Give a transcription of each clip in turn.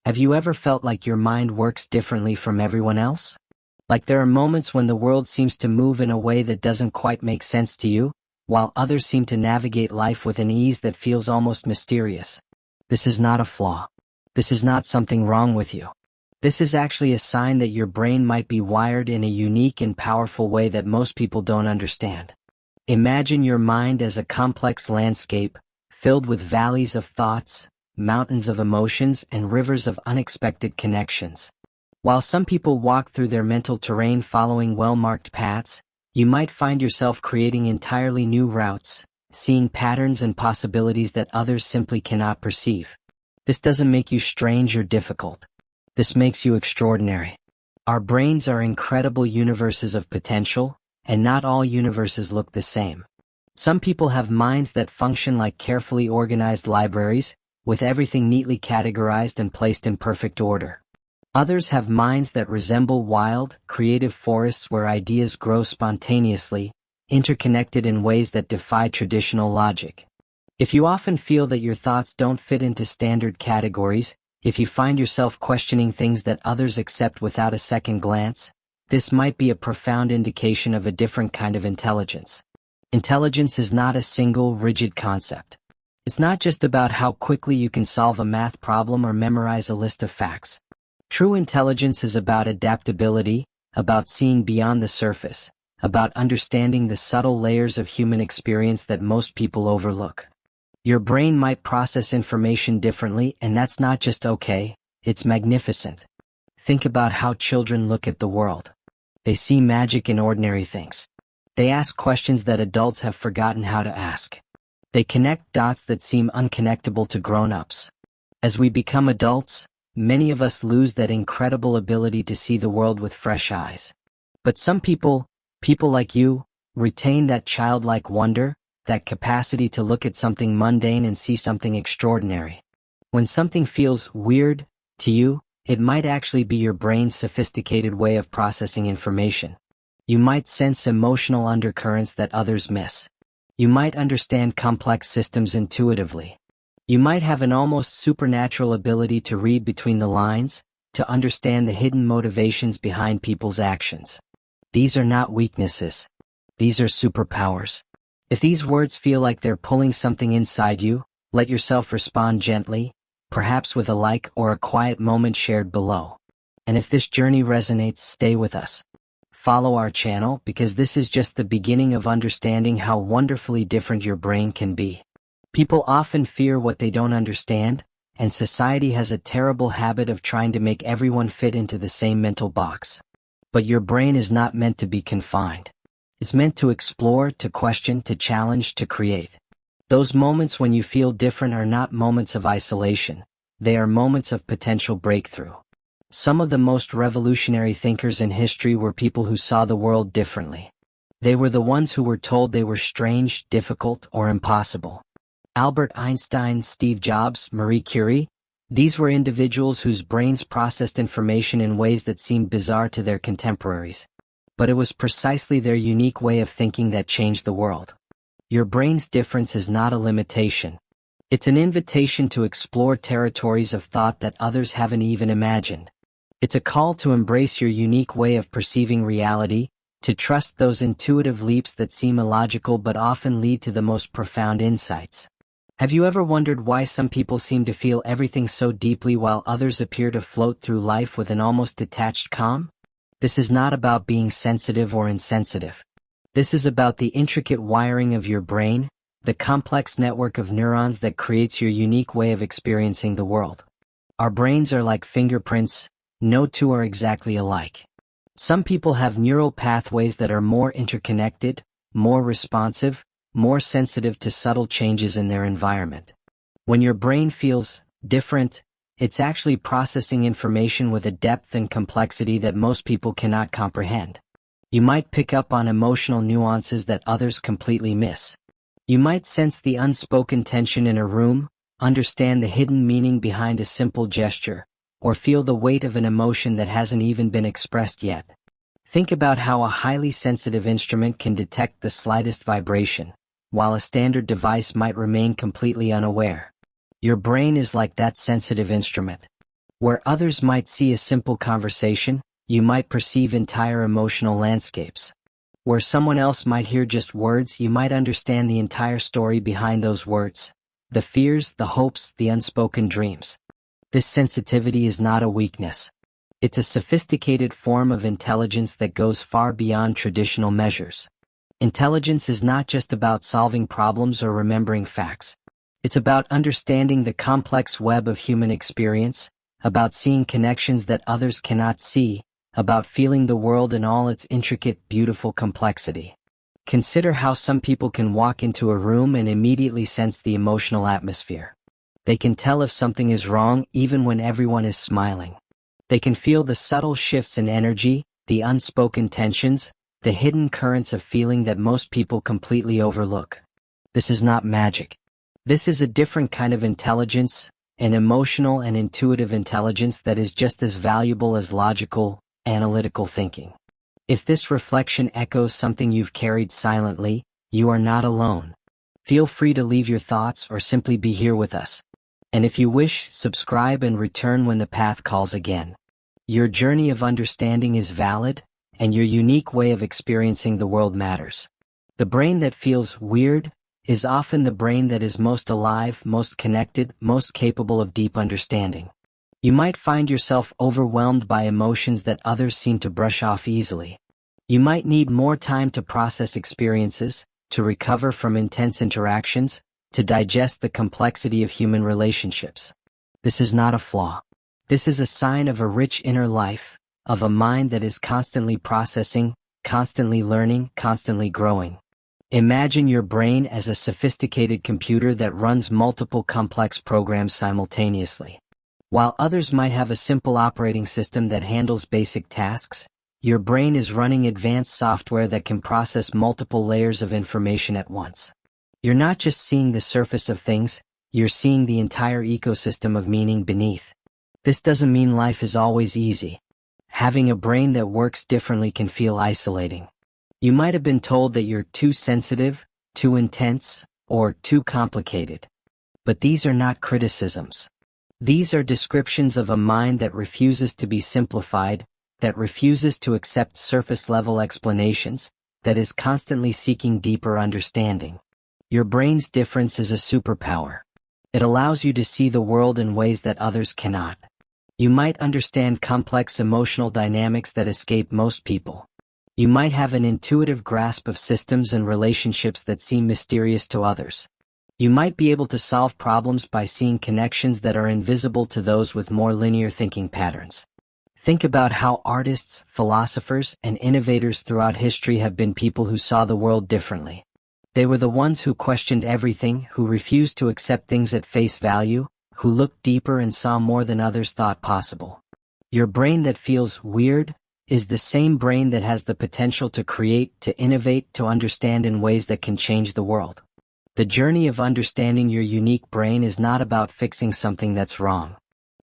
Have you ever felt like your mind works differently from everyone else? Like there are moments when the world seems to move in a way that doesn't quite make sense to you, while others seem to navigate life with an ease that feels almost mysterious. This is not a flaw. This is not something wrong with you. This is actually a sign that your brain might be wired in a unique and powerful way that most people don't understand. Imagine your mind as a complex landscape, filled with valleys of thoughts, mountains of emotions, and rivers of unexpected connections. While some people walk through their mental terrain following well-marked paths, you might find yourself creating entirely new routes, seeing patterns and possibilities that others simply cannot perceive. This doesn't make you strange or difficult. This makes you extraordinary. Our brains are incredible universes of potential, and not all universes look the same. Some people have minds that function like carefully organized libraries, with everything neatly categorized and placed in perfect order. Others have minds that resemble wild, creative forests where ideas grow spontaneously, interconnected in ways that defy traditional logic. If you often feel that your thoughts don't fit into standard categories, if you find yourself questioning things that others accept without a second glance, this might be a profound indication of a different kind of intelligence. Intelligence is not a single, rigid concept. It's not just about how quickly you can solve a math problem or memorize a list of facts. True intelligence is about adaptability, about seeing beyond the surface, about understanding the subtle layers of human experience that most people overlook. Your brain might process information differently, and that's not just okay, it's magnificent. Think about how children look at the world. They see magic in ordinary things. They ask questions that adults have forgotten how to ask. They connect dots that seem unconnectable to grown-ups. As we become adults, many of us lose that incredible ability to see the world with fresh eyes. But some people like you, retain that childlike wonder, that capacity to look at something mundane and see something extraordinary. When something feels weird to you, it might actually be your brain's sophisticated way of processing information. You might sense emotional undercurrents that others miss. You might understand complex systems intuitively. You might have an almost supernatural ability to read between the lines, to understand the hidden motivations behind people's actions. These are not weaknesses. These are superpowers. If these words feel like they're pulling something inside you, let yourself respond gently, perhaps with a like or a quiet moment shared below. And if this journey resonates, stay with us. Follow our channel because this is just the beginning of understanding how wonderfully different your brain can be. People often fear what they don't understand, and society has a terrible habit of trying to make everyone fit into the same mental box. But your brain is not meant to be confined. It's meant to explore, to question, to challenge, to create. Those moments when you feel different are not moments of isolation. They are moments of potential breakthrough. Some of the most revolutionary thinkers in history were people who saw the world differently. They were the ones who were told they were strange, difficult, or impossible. Albert Einstein, Steve Jobs, Marie Curie, these were individuals whose brains processed information in ways that seemed bizarre to their contemporaries. But it was precisely their unique way of thinking that changed the world. Your brain's difference is not a limitation. It's an invitation to explore territories of thought that others haven't even imagined. It's a call to embrace your unique way of perceiving reality, to trust those intuitive leaps that seem illogical but often lead to the most profound insights. Have you ever wondered why some people seem to feel everything so deeply while others appear to float through life with an almost detached calm? This is not about being sensitive or insensitive. This is about the intricate wiring of your brain, the complex network of neurons that creates your unique way of experiencing the world. Our brains are like fingerprints, no two are exactly alike. Some people have neural pathways that are more interconnected, more responsive, more sensitive to subtle changes in their environment. When your brain feels different, it's actually processing information with a depth and complexity that most people cannot comprehend. You might pick up on emotional nuances that others completely miss. You might sense the unspoken tension in a room, understand the hidden meaning behind a simple gesture, or feel the weight of an emotion that hasn't even been expressed yet. Think about how a highly sensitive instrument can detect the slightest vibration, while a standard device might remain completely unaware. Your brain is like that sensitive instrument. Where others might see a simple conversation, you might perceive entire emotional landscapes. Where someone else might hear just words, you might understand the entire story behind those words. The fears, the hopes, the unspoken dreams. This sensitivity is not a weakness. It's a sophisticated form of intelligence that goes far beyond traditional measures. Intelligence is not just about solving problems or remembering facts. It's about understanding the complex web of human experience, about seeing connections that others cannot see, about feeling the world in all its intricate, beautiful complexity. Consider how some people can walk into a room and immediately sense the emotional atmosphere. They can tell if something is wrong even when everyone is smiling. They can feel the subtle shifts in energy, the unspoken tensions, the hidden currents of feeling that most people completely overlook. This is not magic. This is a different kind of intelligence, an emotional and intuitive intelligence that is just as valuable as logical, analytical thinking. If this reflection echoes something you've carried silently, you are not alone. Feel free to leave your thoughts or simply be here with us. And if you wish, subscribe and return when the path calls again. Your journey of understanding is valid, and your unique way of experiencing the world matters. The brain that feels weird is often the brain that is most alive, most connected, most capable of deep understanding. You might find yourself overwhelmed by emotions that others seem to brush off easily. You might need more time to process experiences, to recover from intense interactions, to digest the complexity of human relationships. This is not a flaw. This is a sign of a rich inner life, of a mind that is constantly processing, constantly learning, constantly growing. Imagine your brain as a sophisticated computer that runs multiple complex programs simultaneously. While others might have a simple operating system that handles basic tasks, your brain is running advanced software that can process multiple layers of information at once. You're not just seeing the surface of things, you're seeing the entire ecosystem of meaning beneath. This doesn't mean life is always easy. Having a brain that works differently can feel isolating. You might have been told that you're too sensitive, too intense, or too complicated. But these are not criticisms. These are descriptions of a mind that refuses to be simplified, that refuses to accept surface-level explanations, that is constantly seeking deeper understanding. Your brain's difference is a superpower. It allows you to see the world in ways that others cannot. You might understand complex emotional dynamics that escape most people. You might have an intuitive grasp of systems and relationships that seem mysterious to others. You might be able to solve problems by seeing connections that are invisible to those with more linear thinking patterns. Think about how artists, philosophers, and innovators throughout history have been people who saw the world differently. They were the ones who questioned everything, who refused to accept things at face value, who looked deeper and saw more than others thought possible. Your brain that feels weird is the same brain that has the potential to create, to innovate, to understand in ways that can change the world. The journey of understanding your unique brain is not about fixing something that's wrong.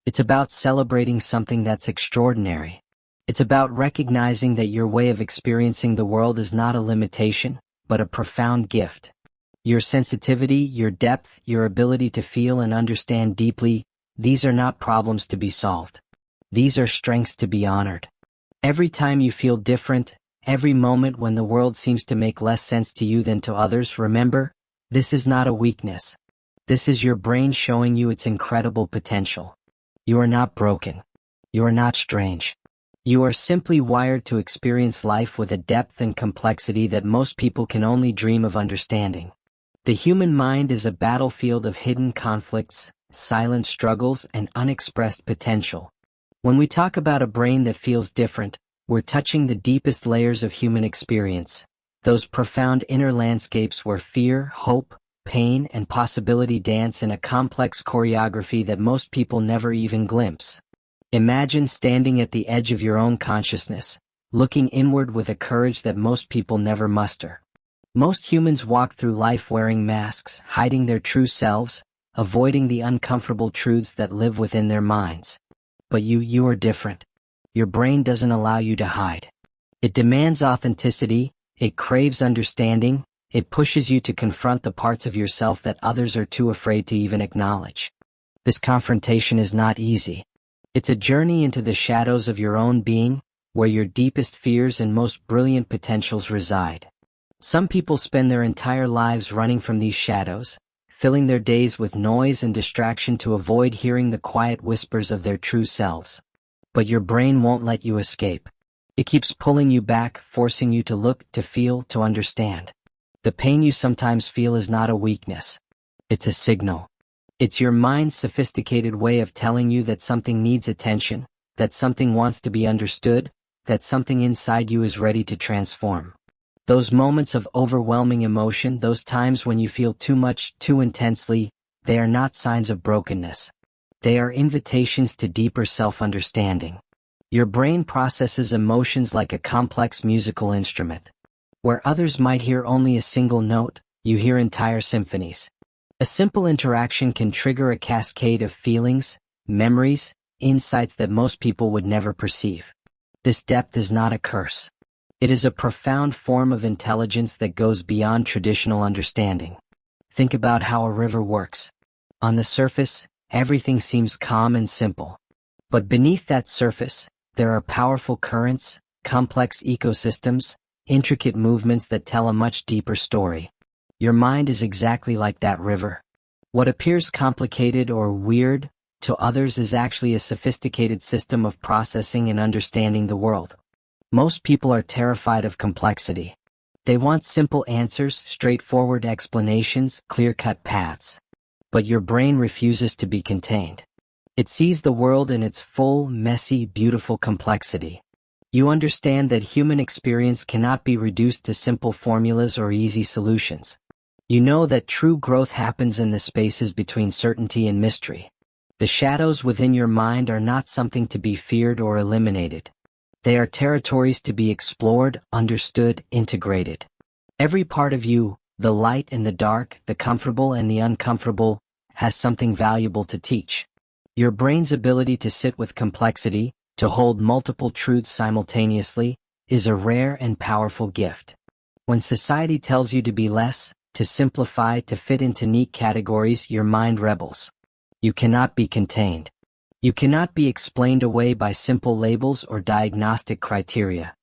It's about celebrating something that's extraordinary. It's about recognizing that your way of experiencing the world is not a limitation, but a profound gift. Your sensitivity, your depth, your ability to feel and understand deeply, these are not problems to be solved. These are strengths to be honored. Every time you feel different, every moment when the world seems to make less sense to you than to others, remember, this is not a weakness. This is your brain showing you its incredible potential. You are not broken. You are not strange. You are simply wired to experience life with a depth and complexity that most people can only dream of understanding. The human mind is a battlefield of hidden conflicts, silent struggles, and unexpressed potential. When we talk about a brain that feels different, we're touching the deepest layers of human experience, those profound inner landscapes where fear, hope, pain, and possibility dance in a complex choreography that most people never even glimpse. Imagine standing at the edge of your own consciousness, looking inward with a courage that most people never muster. Most humans walk through life wearing masks, hiding their true selves, avoiding the uncomfortable truths that live within their minds. But you are different. Your brain doesn't allow you to hide. It demands authenticity, it craves understanding, it pushes you to confront the parts of yourself that others are too afraid to even acknowledge. This confrontation is not easy. It's a journey into the shadows of your own being, where your deepest fears and most brilliant potentials reside. Some people spend their entire lives running from these shadows, filling their days with noise and distraction to avoid hearing the quiet whispers of their true selves. But your brain won't let you escape. It keeps pulling you back, forcing you to look, to feel, to understand. The pain you sometimes feel is not a weakness. It's a signal. It's your mind's sophisticated way of telling you that something needs attention, that something wants to be understood, that something inside you is ready to transform. Those moments of overwhelming emotion, those times when you feel too much, too intensely, they are not signs of brokenness. They are invitations to deeper self-understanding. Your brain processes emotions like a complex musical instrument. Where others might hear only a single note, you hear entire symphonies. A simple interaction can trigger a cascade of feelings, memories, insights that most people would never perceive. This depth is not a curse. It is a profound form of intelligence that goes beyond traditional understanding. Think about how a river works. On the surface, everything seems calm and simple. But beneath that surface, there are powerful currents, complex ecosystems, intricate movements that tell a much deeper story. Your mind is exactly like that river. What appears complicated or weird to others is actually a sophisticated system of processing and understanding the world. Most people are terrified of complexity. They want simple answers, straightforward explanations, clear-cut paths. But your brain refuses to be contained. It sees the world in its full, messy, beautiful complexity. You understand that human experience cannot be reduced to simple formulas or easy solutions. You know that true growth happens in the spaces between certainty and mystery. The shadows within your mind are not something to be feared or eliminated. They are territories to be explored, understood, integrated. Every part of you, the light and the dark, the comfortable and the uncomfortable, has something valuable to teach. Your brain's ability to sit with complexity, to hold multiple truths simultaneously, is a rare and powerful gift. When society tells you to be less, to simplify, to fit into neat categories, your mind rebels. You cannot be contained. You cannot be explained away by simple labels or diagnostic criteria.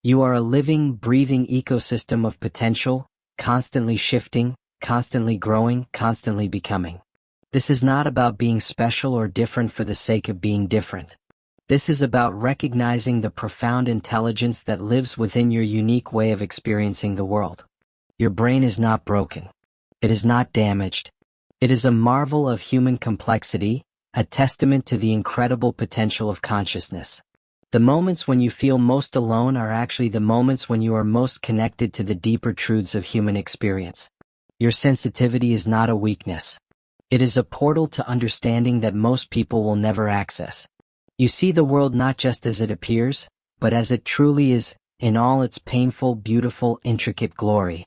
You are a living, breathing ecosystem of potential, constantly shifting, constantly growing, constantly becoming. This is not about being special or different for the sake of being different. This is about recognizing the profound intelligence that lives within your unique way of experiencing the world. Your brain is not broken. It is not damaged. It is a marvel of human complexity, a testament to the incredible potential of consciousness. The moments when you feel most alone are actually the moments when you are most connected to the deeper truths of human experience. Your sensitivity is not a weakness. It is a portal to understanding that most people will never access. You see the world not just as it appears, but as it truly is, in all its painful, beautiful, intricate glory.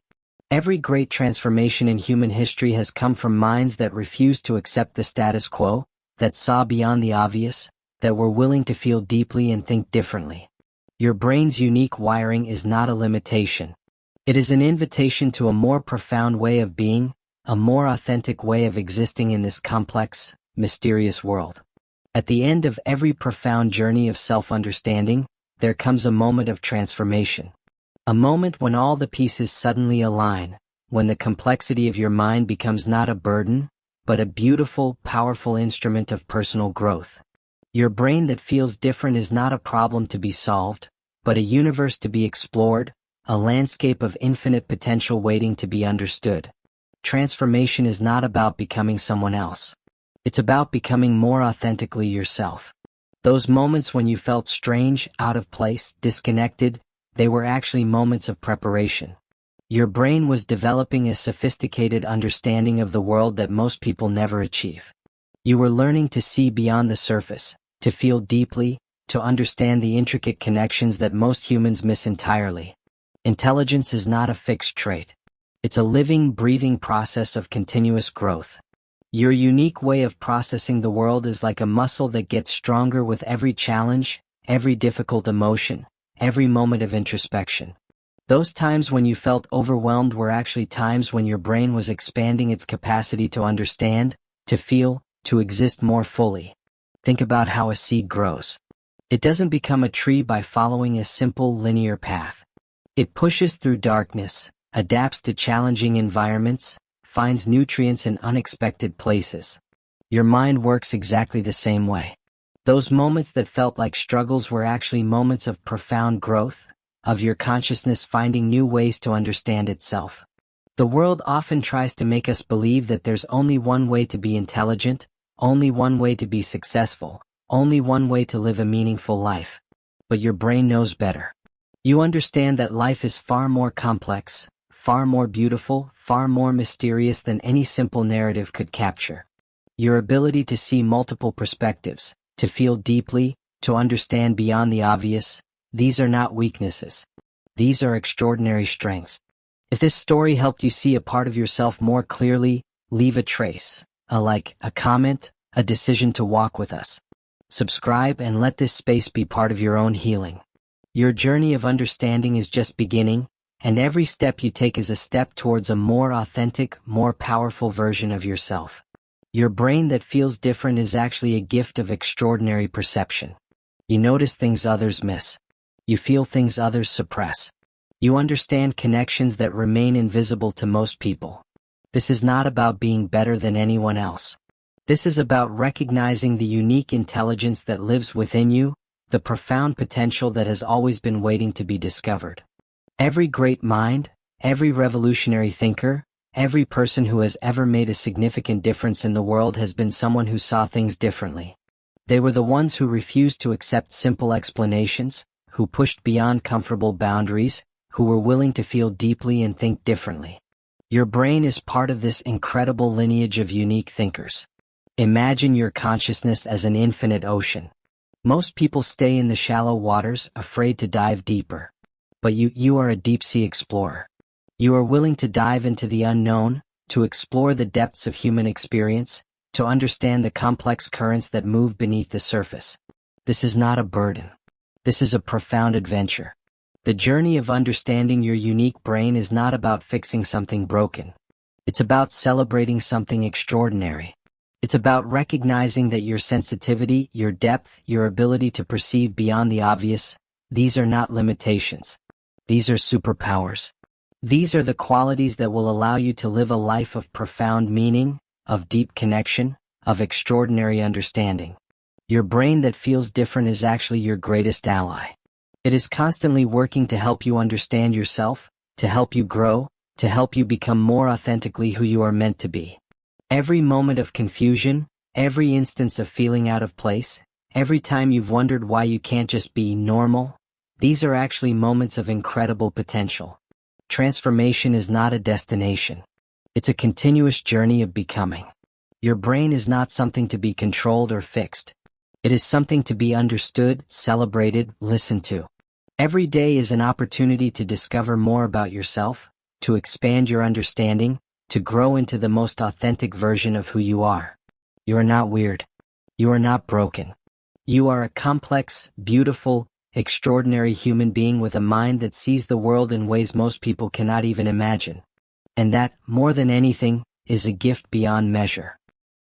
Every great transformation in human history has come from minds that refused to accept the status quo, that saw beyond the obvious, that were willing to feel deeply and think differently. Your brain's unique wiring is not a limitation. It is an invitation to a more profound way of being, a more authentic way of existing in this complex, mysterious world. At the end of every profound journey of self-understanding, there comes a moment of transformation. A moment when all the pieces suddenly align, when the complexity of your mind becomes not a burden, but a beautiful, powerful instrument of personal growth. Your brain that feels different is not a problem to be solved, but a universe to be explored, a landscape of infinite potential waiting to be understood. Transformation is not about becoming someone else. It's about becoming more authentically yourself. Those moments when you felt strange, out of place, disconnected, they were actually moments of preparation. Your brain was developing a sophisticated understanding of the world that most people never achieve. You were learning to see beyond the surface, to feel deeply, to understand the intricate connections that most humans miss entirely. Intelligence is not a fixed trait. It's a living, breathing process of continuous growth. Your unique way of processing the world is like a muscle that gets stronger with every challenge, every difficult emotion, every moment of introspection. Those times when you felt overwhelmed were actually times when your brain was expanding its capacity to understand, to feel, to exist more fully. Think about how a seed grows. It doesn't become a tree by following a simple linear path. It pushes through darkness, adapts to challenging environments, finds nutrients in unexpected places. Your mind works exactly the same way. Those moments that felt like struggles were actually moments of profound growth, of your consciousness finding new ways to understand itself. The world often tries to make us believe that there's only one way to be intelligent, only one way to be successful, only one way to live a meaningful life. But your brain knows better. You understand that life is far more complex, far more beautiful, far more mysterious than any simple narrative could capture. Your ability to see multiple perspectives, to feel deeply, to understand beyond the obvious, these are not weaknesses. These are extraordinary strengths. If this story helped you see a part of yourself more clearly, leave a trace, a like, a comment, a decision to walk with us. Subscribe and let this space be part of your own healing. Your journey of understanding is just beginning, and every step you take is a step towards a more authentic, more powerful version of yourself. Your brain that feels different is actually a gift of extraordinary perception. You notice things others miss. You feel things others suppress. You understand connections that remain invisible to most people. This is not about being better than anyone else. This is about recognizing the unique intelligence that lives within you, the profound potential that has always been waiting to be discovered. Every great mind, every revolutionary thinker, every person who has ever made a significant difference in the world has been someone who saw things differently. They were the ones who refused to accept simple explanations, who pushed beyond comfortable boundaries, who were willing to feel deeply and think differently. Your brain is part of this incredible lineage of unique thinkers. Imagine your consciousness as an infinite ocean. Most people stay in the shallow waters, afraid to dive deeper. But you are a deep-sea explorer. You are willing to dive into the unknown, to explore the depths of human experience, to understand the complex currents that move beneath the surface. This is not a burden. This is a profound adventure. The journey of understanding your unique brain is not about fixing something broken. It's about celebrating something extraordinary. It's about recognizing that your sensitivity, your depth, your ability to perceive beyond the obvious, these are not limitations. These are superpowers. These are the qualities that will allow you to live a life of profound meaning, of deep connection, of extraordinary understanding. Your brain that feels different is actually your greatest ally. It is constantly working to help you understand yourself, to help you grow, to help you become more authentically who you are meant to be. Every moment of confusion, every instance of feeling out of place, every time you've wondered why you can't just be normal, these are actually moments of incredible potential. Transformation is not a destination. It's a continuous journey of becoming. Your brain is not something to be controlled or fixed. It is something to be understood, celebrated, listened to. Every day is an opportunity to discover more about yourself, to expand your understanding, to grow into the most authentic version of who you are. You are not weird. You are not broken. You are a complex, beautiful, extraordinary human being with a mind that sees the world in ways most people cannot even imagine. And that, more than anything, is a gift beyond measure.